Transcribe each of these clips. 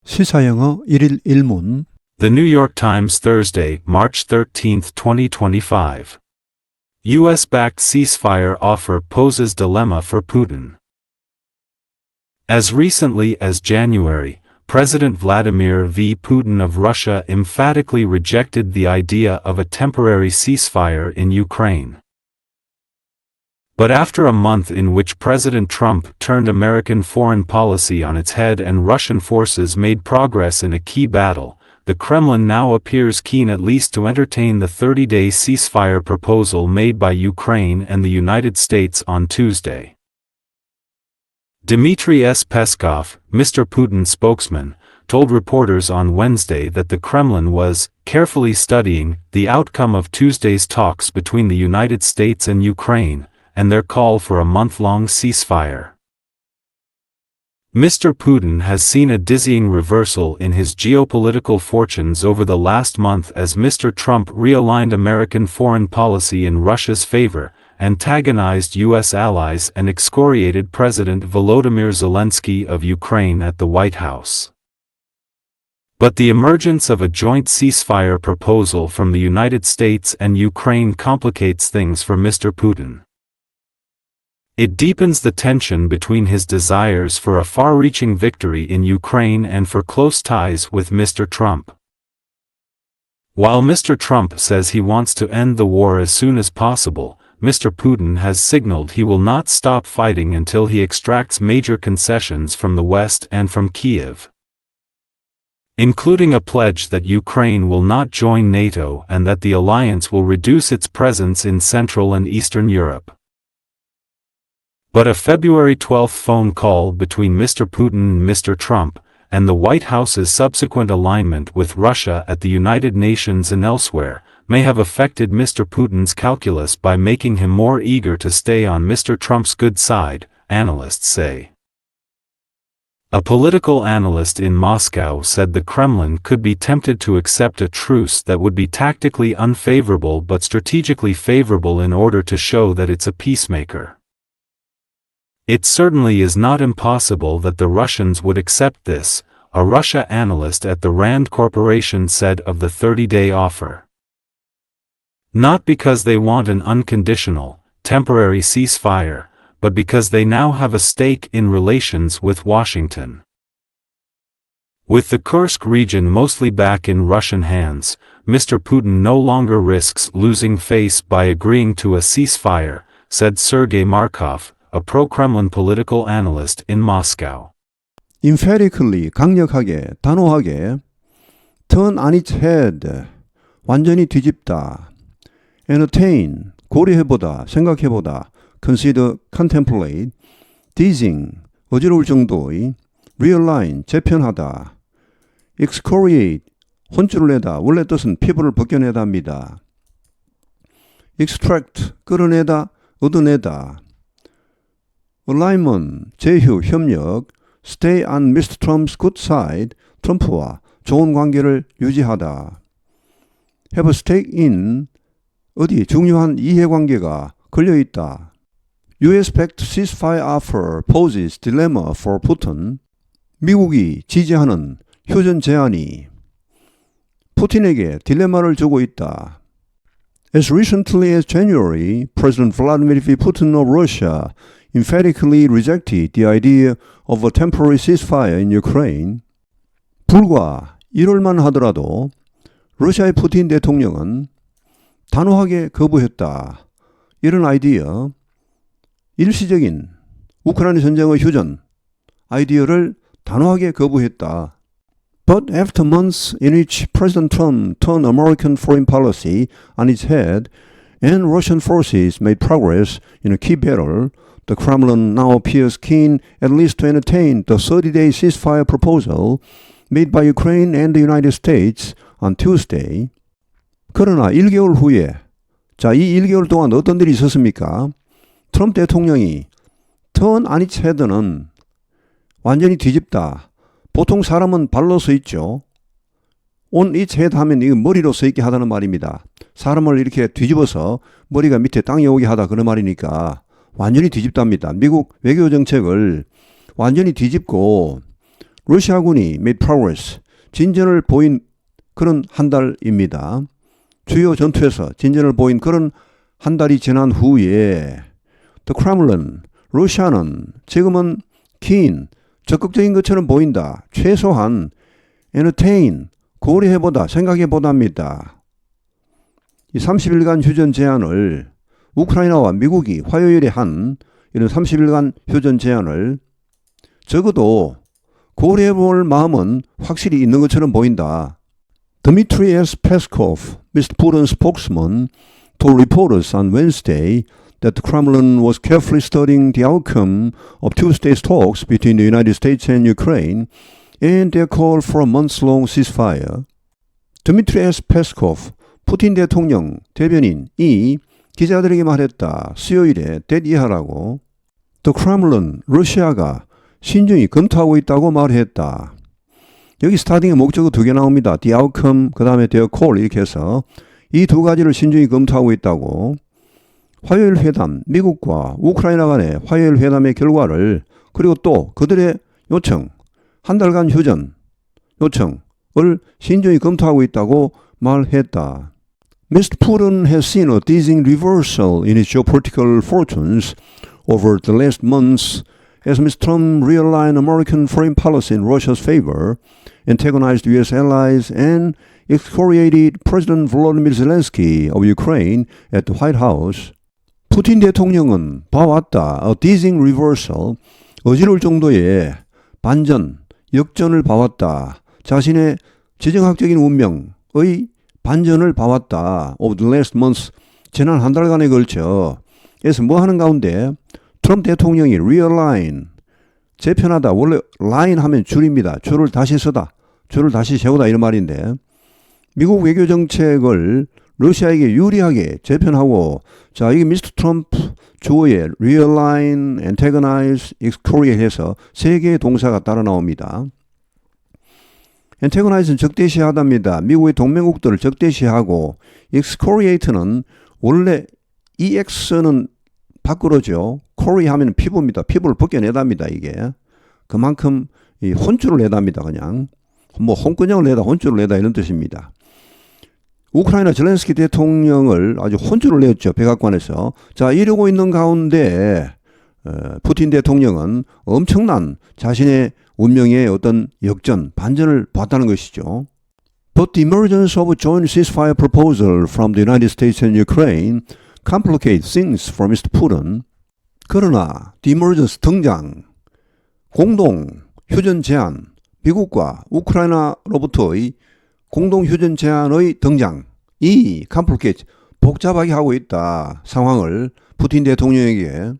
시사영어 1일 1문 The New York Times Thursday, March 13, 2025. U.S.-backed ceasefire offer poses dilemma for Putin. As recently as January, President Vladimir V. Putin of Russia emphatically rejected the idea of a temporary ceasefire in Ukraine. But after a month in which President Trump turned American foreign policy on its head and Russian forces made progress in a key battle, the Kremlin now appears keen at least to entertain the 30-day ceasefire proposal made by Ukraine and the United States on Tuesday. Dmitry S. Peskov, Mr. Putin's spokesman, told reporters on Wednesday that the Kremlin was carefully studying the outcome of Tuesday's talks between the United States and Ukraine, and their call for a month-long ceasefire. Mr. Putin has seen a dizzying reversal in his geopolitical fortunes over the last month as Mr. Trump realigned American foreign policy in Russia's favor, antagonized U.S. allies and excoriated President Volodymyr Zelensky of Ukraine at the White House. But the emergence of a joint ceasefire proposal from the United States and Ukraine complicates things for Mr. Putin. It deepens the tension between his desires for a far-reaching victory in Ukraine and for close ties with Mr. Trump. While Mr. Trump says he wants to end the war as soon as possible, Mr. Putin has signaled he will not stop fighting until he extracts major concessions from the West and from Kyiv, including a pledge that Ukraine will not join NATO and that the alliance will reduce its presence in Central and Eastern Europe. But a February 12 phone call between Mr. Putin and Mr. Trump, and the White House's subsequent alignment with Russia at the United Nations and elsewhere, may have affected Mr. Putin's calculus by making him more eager to stay on Mr. Trump's good side, analysts say. A political analyst in Moscow said the Kremlin could be tempted to accept a truce that would be tactically unfavorable but strategically favorable in order to show that it's a peacemaker. It certainly is not impossible that the Russians would accept this, a Russia analyst at the Rand Corporation said of the 30-day offer. Not because they want an unconditional, temporary ceasefire, but because they now have a stake in relations with Washington. With the Kursk region mostly back in Russian hands, Mr. Putin no longer risks losing face by agreeing to a ceasefire, said Sergei Markov, a pro-Kremlin political analyst in Moscow. emphatically 강력하게 단호하게 turn on its head 완전히 뒤집다 entertain 고려해보다 생각해보다 consider contemplate dizzying 어지러울 정도의 realign 재편하다 excoriate 혼쭐을 내다 원래 뜻은 피부를 벗겨내다 합니다. extract 끌어내다 얻어내다 alignment, 제휴, 협력, stay on Mr. Trump's good side, 트럼프와 좋은 관계를 유지하다. have a stake in, 어디 중요한 이해관계가 걸려있다. US-backed ceasefire offer poses dilemma for Putin. 미국이 지지하는 휴전 제안이 푸틴에게 딜레마를 주고 있다. As recently as January, President Vladimir V. Putin of Russia emphatically rejected the idea of a temporary ceasefire in Ukraine. 불과 1월만 하더라도 러시아의 푸틴 대통령은 단호하게 거부했다. 이런 아이디어, 일시적인 우크라이나 전쟁의 휴전 아이디어를 단호하게 거부했다. But after months in which President Trump turned American foreign policy on its head and Russian forces made progress in a key battle, the Kremlin now appears keen at least to entertain the 30-day ceasefire proposal made by Ukraine and the United States on Tuesday. 그러나 1개월 후에, 이 1개월 동안 어떤 일이 있었습니까? 트럼프 대통령이 turn on its head는 완전히 뒤집다. 보통 사람은 발로 서 있죠. on its head 하면 이거 머리로 서 있게 하다는 말입니다. 사람을 이렇게 뒤집어서 머리가 밑에 땅에 오게 하다 그런 말이니까 완전히 뒤집답니다. 미국 외교 정책을 완전히 뒤집고 러시아군이 made progress, 진전을 보인 그런 한 달입니다. 주요 전투에서 진전을 보인 그런 한 달이 지난 후에 The Kremlin, 러시아는 지금은 keen, 적극적인 것처럼 보인다. 최소한 entertain, 고려해보다, 생각해보답니다. 이 30일간 휴전 제안을 우크라이나와 미국이 화요일에 한 이런 30일간 휴전 제안을 적어도 고려해볼 마음은 확실히 있는 것처럼 보인다. Dmitry S. Peskov, Mr. Putin's spokesman, told reporters on Wednesday that the Kremlin was carefully studying the outcome of Tuesday's talks between the United States and Ukraine and their call for a months-long ceasefire. Dmitry S. Peskov, 푸틴 대통령 대변인이 기자들에게 말했다. 수요일에 대이하라고. The Kremlin, 러시아가 신중히 검토하고 있다고 말했다. 여기 스타팅에 목적어 두 개 나옵니다. The outcome, 그 다음에 their call 이렇게 해서 이 두 가지를 신중히 검토하고 있다고. 화요일 회담, 미국과 우크라이나 간의 화요일 회담의 결과를 그리고 또 그들의 요청, 한 달간 휴전 요청을 신중히 검토하고 있다고 말했다. Mr. Putin has seen a dizzying reversal in his geopolitical fortunes over the last months as Mr. Trump realigned American foreign policy in Russia's favor, antagonized U.S. allies, and excoriated President Volodymyr Zelensky of Ukraine at the White House. 푸틴 대통령은 봐왔다. A dizzying reversal. 어지러울 정도의 반전, 역전을 봐왔다. 자신의 지정학적인 운명의 반전을 봐왔다. Over the last months. 지난 한 달간에 걸쳐. 그래서 뭐 하는 가운데 트럼프 대통령이 realign, 재편하다. 원래 line 하면 줄입니다. 줄을 다시 서다. 줄을 다시 세우다 이런 말인데 미국 외교 정책을 러시아에게 유리하게 재편하고 자 이게 미스터 트럼프 주어에 realign, antagonize, excoriate 해서 세 개의 동사가 따라 나옵니다. antagonize는 적대시하답니다. 미국의 동맹국들을 적대시하고 excoriate는 원래 EX는 밖으로죠. 코리 하면 피부입니다. 피부를 벗겨내답니다. 이게 그만큼 이 혼쭐을 내답니다. 그냥 뭐 홍군형을 내다 혼쭐을 내다 이런 뜻입니다. 우크라이나 젤렌스키 대통령을 아주 혼쭐을 냈죠. 백악관에서. 자 이러고 있는 가운데 푸틴 대통령은 엄청난 자신의 운명의 어떤 역전, 반전을 봤다는 것이죠. But the emergence of a joint ceasefire proposal from the United States and Ukraine complicate things for Mr. Putin. 그러나 the emergence 등장, 공동 휴전 제안, 미국과 우크라이나로부터의 공동 휴전 제안의 등장이 complicate, 복잡하게 하고 있다. 상황을 푸틴 대통령에게.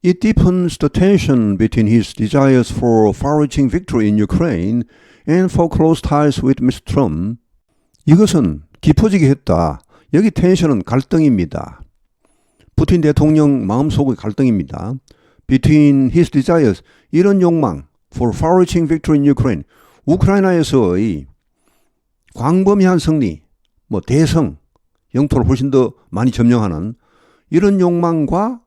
It deepens the tension between his desires for far-reaching victory in Ukraine and for close ties with Mr. Trump. 이것은 깊어지게 했다. 여기 텐션은 갈등입니다. 푸틴 대통령 마음속의 갈등입니다. Between his desires, 이런 욕망 for far-reaching victory in Ukraine, 우크라이나에서의 광범위한 승리, 뭐 대성, 영토를 훨씬 더 많이 점령하는 이런 욕망과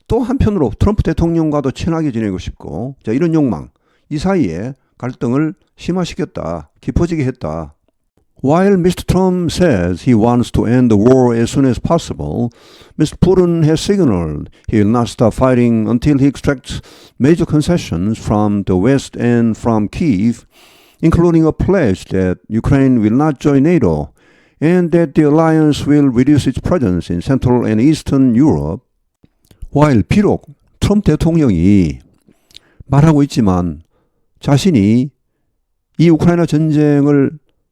또 한편으로 트럼프 대통령과도 친하게 지내고 싶고 자 이런 욕망, 이 사이에 갈등을 심화시켰다. 깊어지게 했다. While Mr. Trump says he wants to end the war as soon as possible, Mr. Putin has signaled he will not stop fighting until he extracts major concessions from the West and from Kyiv, including a pledge that Ukraine will not join NATO and that the alliance will reduce its presence in Central and Eastern Europe. While 비록 트럼프 대통령이 말하고 있지만 자신이 이 우크라이나 전쟁을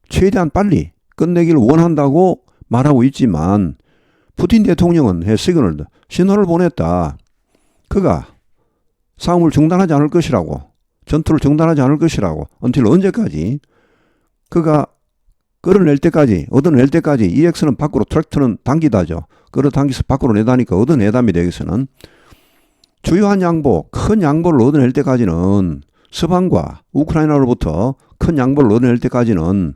최대한 빨리 끝내기를 원한다고 말하고 있지만 푸틴 대통령은 신호를 보냈다. 그가 싸움을 중단하지 않을 것이라고, 전투를 중단하지 않을 것이라고, until 언제까지? 그가 얻어낼 때까지 EX는 밖으로, 트랙트는 당기다죠. 끌어당겨서 밖으로 내다니까 얻어내답니다. 여기서는. 주요한 양보, 큰 양보를 얻어낼 때까지는 서방과 우크라이나로부터 큰 양보를 얻어낼 때까지는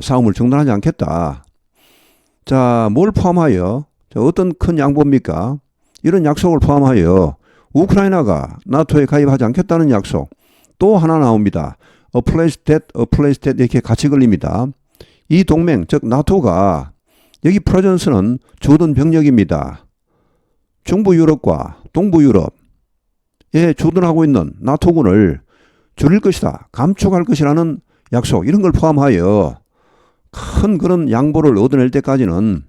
싸움을 중단하지 않겠다. 자, 뭘 포함하여? 어떤 큰 양보입니까? 이런 약속을 포함하여 우크라이나가 나토에 가입하지 않겠다는 약속, 또 하나 나옵니다. A place that 이렇게 같이 걸립니다. 이 동맹, 즉 나토가 여기 프레전스는 주둔 병력입니다. 중부 유럽과 동부 유럽에 주둔하고 있는 나토군을 줄일 것이다, 감축할 것이라는 약속, 이런 걸 포함하여 큰 그런 양보를 얻어낼 때까지는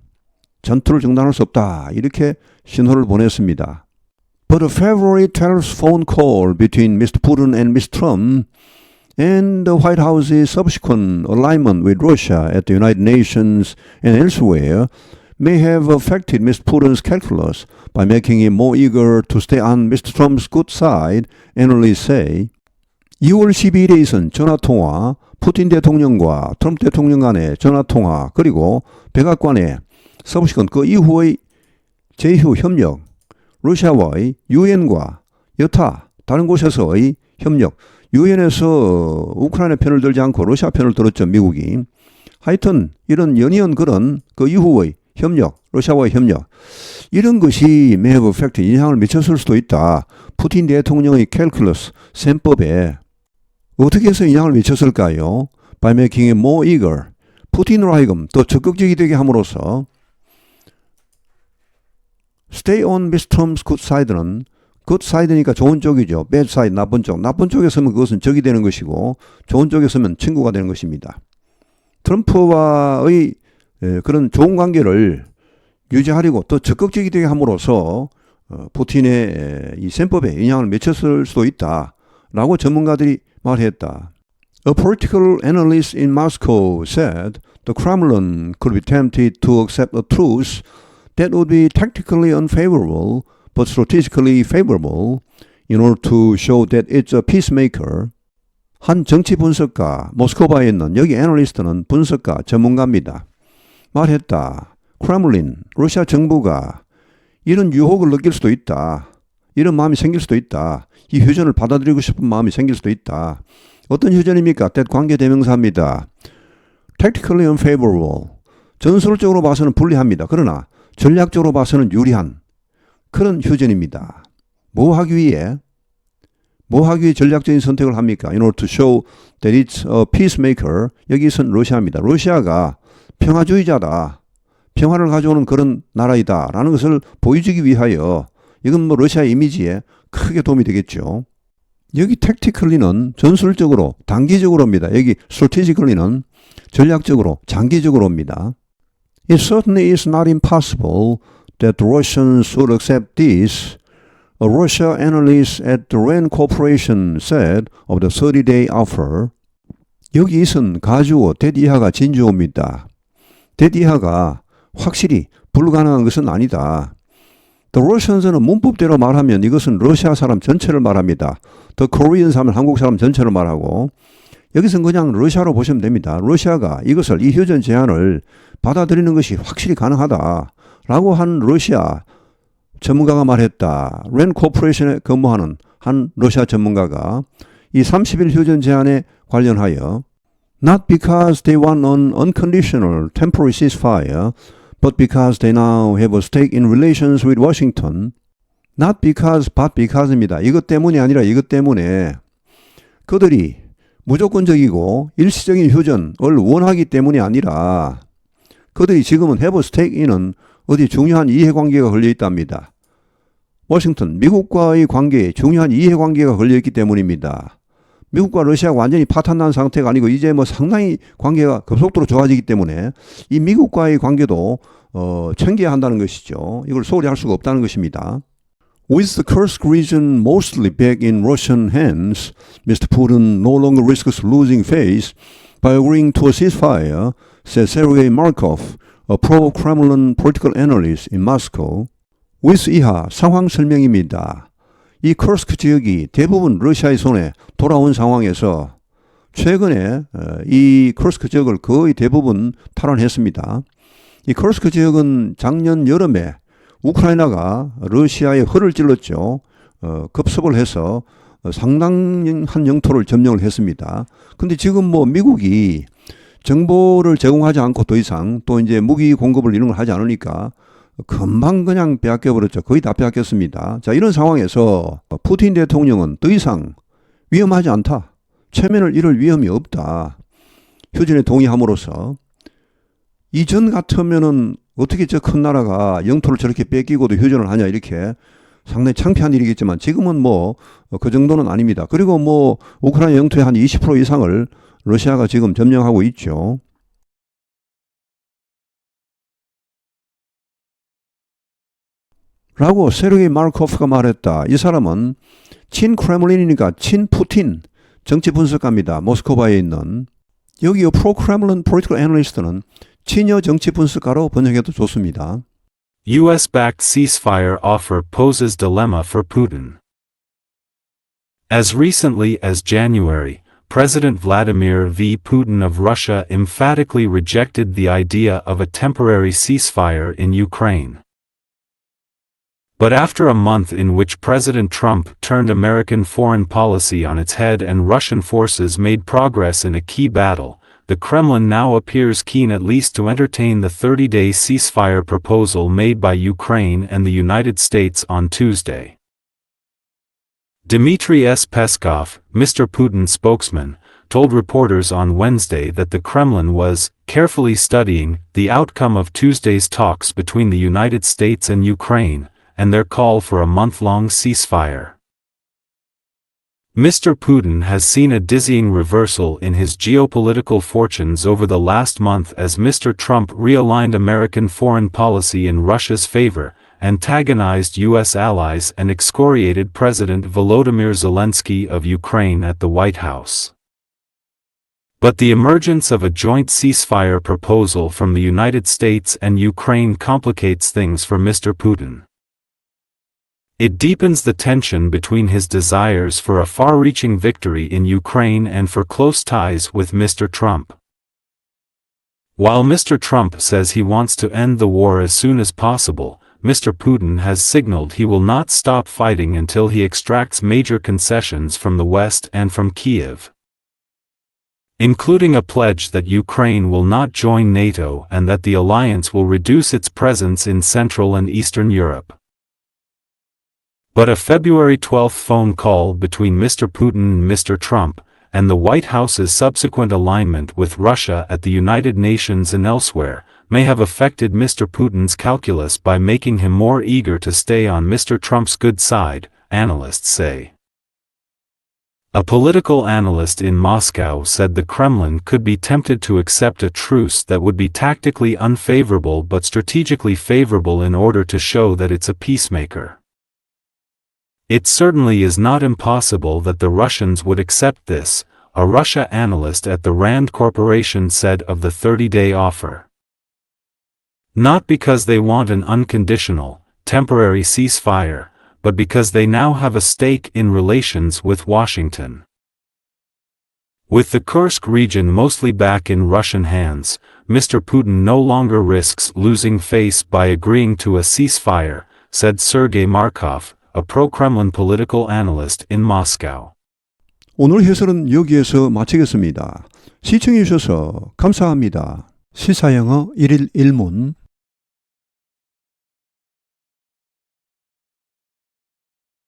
전투를 중단할 수 없다, 이렇게 신호를 보냈습니다. But a February 12th phone call between Mr. Putin and Mr. Trump and the White House's subsequent alignment with Russia at the United Nations and elsewhere may have affected Mr. Putin's calculus by making him more eager to stay on Mr. Trump's good side, analysts say. 2월 12일에 있은 전화통화, 푸틴 대통령과 트럼프 대통령 간의 전화통화, 그리고 백악관의 서브시건 그 이후의 제휴 협력, 러시아와의 유엔과 여타 다른 곳에서의 협력, 유엔에서 우크라이나 편을 들지 않고 러시아 편을 들었죠, 미국이. 하여튼 이런 연이은 그런 그 이후의 협력, 러시아와의 협력, 이런 것이 may have affected, 영향을 미쳤을 수도 있다. 푸틴 대통령의 캘큘러스, 셈법에 어떻게 해서 영향을 미쳤을까요? By making him more eager, 푸틴으로 하여금 더 적극적이 되게 함으로써 Stay on Mr. Trump's good side는 good side니까 좋은 쪽이죠. bad side, 나쁜 쪽. 나쁜 쪽에 서면 그것은 적이 되는 것이고 좋은 쪽에 서면 친구가 되는 것입니다. 트럼프와의 그런 좋은 관계를 유지하려고 더 적극적이 되게 함으로써 푸틴의 이 셈법에 영향을 미쳤을 수도 있다라고 전문가들이 말했다. A political analyst in Moscow said the Kremlin could be tempted to accept a truce that would be tactically unfavorable but strategically favorable in order to show that it's a peacemaker. 한 정치 분석가, 모스크바에 있는 여기 애널리스트는 분석가, 전문가입니다. 말했다. 크렘린, 러시아 정부가 이런 유혹을 느낄 수도 있다. 이런 마음이 생길 수도 있다. 이 휴전을 받아들이고 싶은 마음이 생길 수도 있다. 어떤 휴전입니까? that 관계 대명사입니다. Tactically unfavorable. 전술적으로 봐서는 불리합니다. 그러나 전략적으로 봐서는 유리한 그런 휴전입니다. 뭐 하기 위해 전략적인 선택을 합니까? In order to show that it's a peacemaker. 여기선 러시아입니다. 러시아가 평화주의자다. 평화를 가져오는 그런 나라이다. 라는 것을 보여주기 위하여, 이건 뭐 러시아의 이미지에 크게 도움이 되겠죠. 여기 tactically는 전술적으로, 단기적으로입니다. 여기 strategically는 전략적으로, 장기적으로입니다. It certainly is not impossible that the Russians would accept this, a Russia analyst at the RAND Corporation said of the 30-day offer. 여기 있은 가주어, that 이하가 진주어입니다. that 이하가 확실히 불가능한 것은 아니다. The Russians는 문법대로 말하면 이것은 러시아 사람 전체를 말합니다. The Koreans 하면 한국 사람 전체를 말하고, 여기서는 그냥 러시아로 보시면 됩니다. 러시아가 이것을, 이 휴전 제안을 받아들이는 것이 확실히 가능하다라고 한 러시아 전문가가 말했다. 랜 코퍼레이션에 근무하는 한 러시아 전문가가 이 30일 휴전 제안에 관련하여 Not because they want an unconditional temporary ceasefire, but because they now have a stake in relations with Washington. Not because, but because입니다. 이것 때문이 아니라 이것 때문에 그들이 무조건적이고 일시적인 휴전을 원하기 때문이 아니라 그들이 지금은 have a stake in은 어디 중요한 이해관계가 걸려있답니다. 워싱턴, 미국과의 관계에 중요한 이해관계가 걸려있기 때문입니다. 미국과 러시아가 완전히 파탄난 상태가 아니고 이제 뭐 상당히 관계가 급속도로 좋아지기 때문에 이 미국과의 관계도 챙겨야 한다는 것이죠. 이걸 소홀히 할 수가 없다는 것입니다. With the Kursk region mostly back in Russian hands, Mr. Putin no longer risks losing face by agreeing to a ceasefire, said Sergei Markov, a pro-Kremlin political analyst in Moscow. with 이하 상황 설명입니다. 이 커스크 지역이 대부분 러시아의 손에 돌아온 상황에서 최근에 이 커스크 지역을 거의 대부분 탈환했습니다. 이 커스크 지역은 작년 여름에 우크라이나가 러시아의 허를 찔렀죠. 급습을 해서 상당한 영토를 점령을 했습니다. 근데 지금 뭐 미국이 정보를 제공하지 않고 더 이상 또 이제 무기 공급을 이런 걸 하지 않으니까 금방 그냥 빼앗겨 버렸죠. 거의 다 빼앗겼습니다. 자, 이런 상황에서 푸틴 대통령은 더 이상 위험하지 않다. 체면을 잃을 위험이 없다. 휴전에 동의함으로써 이전 같으면은 어떻게 저 큰 나라가 영토를 저렇게 뺏기고도 휴전을 하냐 이렇게 상당히 창피한 일이겠지만 지금은 뭐 그 정도는 아닙니다. 그리고 뭐 우크라이나 영토의 한 20% 이상을 러시아가 지금 점령하고 있죠. 라고 세르게이 마르코프가 말했다. 이 사람은 친 크레물린이니까 친 푸틴 정치 분석가입니다. 모스크바에 있는. 여기요 프로-크레물린 political analyst는 친여 정치 분석가로 번역해도 좋습니다. US-backed ceasefire offer poses dilemma for Putin. As recently as January, President Vladimir V. Putin of Russia emphatically rejected the idea of a temporary ceasefire in Ukraine. But after a month in which President Trump turned American foreign policy on its head and Russian forces made progress in a key battle, the Kremlin now appears keen at least to entertain the 30-day ceasefire proposal made by Ukraine and the United States on Tuesday. Dmitry S. Peskov, Mr. Putin's spokesman, told reporters on Wednesday that the Kremlin was carefully studying the outcome of Tuesday's talks between the United States and Ukraine, and their call for a month-long ceasefire. Mr. Putin has seen a dizzying reversal in his geopolitical fortunes over the last month as Mr. Trump realigned American foreign policy in Russia's favor, antagonized U.S. allies and excoriated President Volodymyr Zelensky of Ukraine at the White House. But the emergence of a joint ceasefire proposal from the United States and Ukraine complicates things for Mr. Putin. It deepens the tension between his desires for a far-reaching victory in Ukraine and for close ties with Mr. Trump. While Mr. Trump says he wants to end the war as soon as possible, Mr. Putin has signaled he will not stop fighting until he extracts major concessions from the West and from Kyiv, including a pledge that Ukraine will not join NATO and that the alliance will reduce its presence in Central and Eastern Europe. But a February 12 phone call between Mr. Putin and Mr. Trump, and the White House's subsequent alignment with Russia at the United Nations and elsewhere, may have affected Mr. Putin's calculus by making him more eager to stay on Mr. Trump's good side, analysts say. A political analyst in Moscow said the Kremlin could be tempted to accept a truce that would be tactically unfavorable but strategically favorable in order to show that it's a peacemaker. It certainly is not impossible that the Russians would accept this, a Russia analyst at the Rand Corporation said of the 30-day offer. Not because they want an unconditional, temporary ceasefire, but because they now have a stake in relations with Washington. With the Kursk region mostly back in Russian hands, Mr. Putin no longer risks losing face by agreeing to a ceasefire, said Sergei Markov, a pro-Kremlin political analyst in Moscow. 오늘 해설은 여기에서 마치겠습니다. 시청해 주셔서 감사합니다. 시사영어 1일 1문